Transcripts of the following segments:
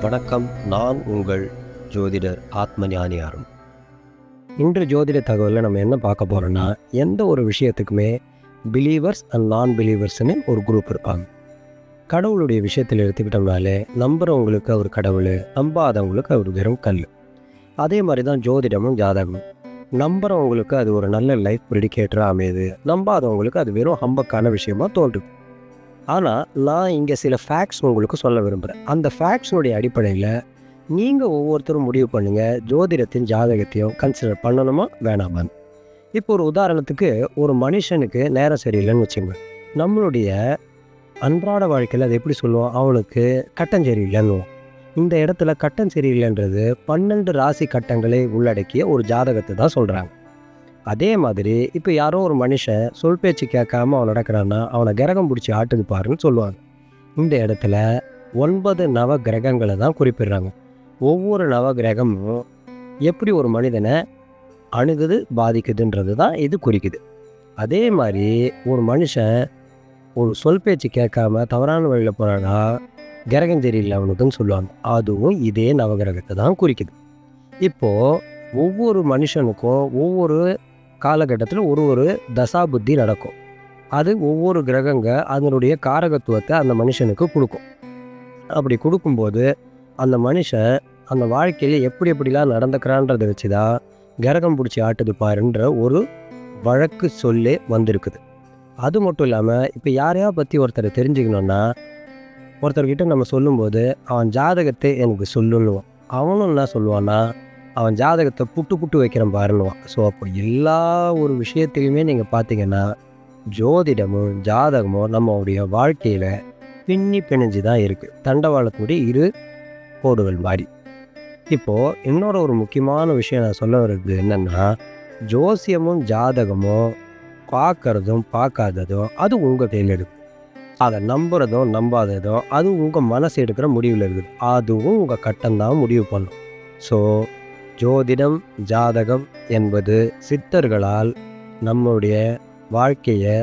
வணக்கம். நான் உங்கள் ஜோதிடர் ஆத்மஞானி அருண். இன்று ஜோதிட தகவலில் நம்ம என்ன பார்க்க போகிறோன்னா, எந்த ஒரு விஷயத்துக்குமே பிலீவர்ஸ் அண்ட் நான் பிலீவர்ஸ்னு ஒரு குரூப் இருப்பாங்க. கடவுளுடைய விஷயத்தில் எடுத்துக்கிட்டோம்னாலே நம்புகிறவங்களுக்கு அவர் கடவுள், நம்பாதவங்களுக்கு அவர் வெறும் கல். அதே மாதிரி தான் ஜோதிடமும் ஜாதகமும். நம்புகிறவங்களுக்கு அது ஒரு நல்ல லைஃப் ப்ரிடிகேட்டராக அமையுது, நம்பாதவங்களுக்கு அது வெறும் ஹம்பக்கான விஷயமா தோன்றுது. ஆனால் நான் இங்கே சில ஃபேக்ட்ஸ் உங்களுக்கு சொல்ல விரும்புகிறேன். அந்த ஃபேக்ட்ஸுடைய அடிப்படையில் நீங்கள் ஒவ்வொருத்தரும் முடிவு பண்ணுங்கள், ஜோதிடத்தின் ஜாதகத்தையும் கன்சிடர் பண்ணணுமா வேணாமான்னு. இப்போ ஒரு உதாரணத்துக்கு, ஒரு மனுஷனுக்கு நேரம் சரியில்லைன்னு வச்சுங்க. நம்மளுடைய அன்றாட வாழ்க்கையில் அதை எப்படி சொல்லுவோம், அவனுக்கு கட்டம் சரியில்லைன்னு. இந்த இடத்துல கட்டம் சரியில்லைன்றது 12 ராசி கட்டங்களை உள்ளடக்கிய ஒரு ஜாதகத்தை தான் சொல்கிறாங்க. அதே மாதிரி இப்போ யாரோ ஒரு மனுஷன் சொல் பேச்சு கேட்காம அவன் நடக்கிறான்னா அவனை கிரகம் பிடிச்சி ஆட்டுது பாருன்னு சொல்லுவாங்க. இந்த இடத்துல 9 நவ கிரகங்களை தான் குறிப்பிடுறாங்க. ஒவ்வொரு நவ கிரகமும் எப்படி ஒரு மனிதனை அணுகுது, பாதிக்குதுன்றது தான் இது குறிக்குது. அதே மாதிரி ஒரு மனுஷன் ஒரு சொல் பேச்சு கேட்காம தவறான வழியில் போகிறான்னா கிரகம் தெரியல அவனுக்குன்னு சொல்லுவாங்க. அதுவும் இதே நவகிரகத்தை தான் குறிக்குது. இப்போது ஒவ்வொரு மனுஷனுக்கும் ஒவ்வொரு காலகட்டத்தில் ஒரு தசா புத்தி நடக்கும். அது ஒவ்வொரு கிரகங்க அதனுடைய காரகத்துவத்தை அந்த மனுஷனுக்கு கொடுக்கும். அப்படி கொடுக்கும்போது அந்த மனுஷன் அந்த வாழ்க்கையில் எப்படிலாம் நடந்துக்கிறான்றதை வச்சு தான் கிரகம் பிடிச்சி ஆட்டுது பாருன்ற ஒரு வழக்கு சொல்லே வந்திருக்குது. அது மட்டும் இல்லாமல் இப்போ யாரையா பற்றி ஒருத்தரை தெரிஞ்சுக்கணுன்னா, ஒருத்தர்கிட்ட நம்ம சொல்லும்போது அவன் ஜாதகத்தை எனக்கு சொல்லுன்னுவான். அவனும் என்ன சொல்லுவான்னா, அவன் ஜாதகத்தை புட்டு வைக்கிறேன் பாருன்னுவான். ஸோ அப்போ எல்லா ஒரு விஷயத்தையுமே நீங்கள் பார்த்தீங்கன்னா ஜோதிடமும் ஜாதகமும் நம்மளுடைய வாழ்க்கையில் பிணைஞ்சு தான் இருக்குது. தண்டவாளத்துடைய 2 கோடுகள் மாதிரி. இப்போது இன்னொரு ஒரு முக்கியமான விஷயம் நான் சொல்ல வர்றது என்னென்னா, ஜோசியமும் ஜாதகமும் பார்க்குறதும் பார்க்காததும் அது உங்கள் கையில் இருக்குது. அதை நம்புறதும் நம்பாததும் அது உங்கள் மனசு எடுக்கிற முடிவில் இருக்குது. அதுவும் உங்கள் கட்டம்தான் முடிவு பண்ணும். ஸோ ஜோதிடம் ஜாதகம் என்பது சித்தர்களால் நம்முடைய வாழ்க்கையை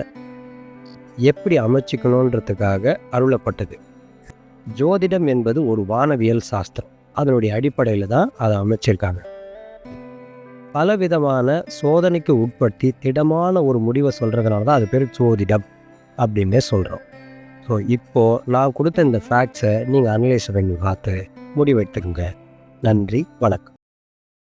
எப்படி அமைச்சிக்கணுன்றதுக்காக அருளப்பட்டது. ஜோதிடம் என்பது ஒரு வானவியல் சாஸ்திரம். அதனுடைய அடிப்படையில் தான் அதை அமைச்சிருக்காங்க. பலவிதமான சோதனைக்கு உட்படுத்தி திடமான ஒரு முடிவை சொல்கிறதுனால தான் அது பேர் ஜோதிடம் அப்படின்னே சொல்கிறோம். ஸோ இப்போது நான் கொடுத்த இந்த ஃபேக்ட்ஸை நீங்கள் அனலைஸ் பண்ணி பார்த்து முடிவெடுத்துக்கோங்க. நன்றி, வணக்கம்.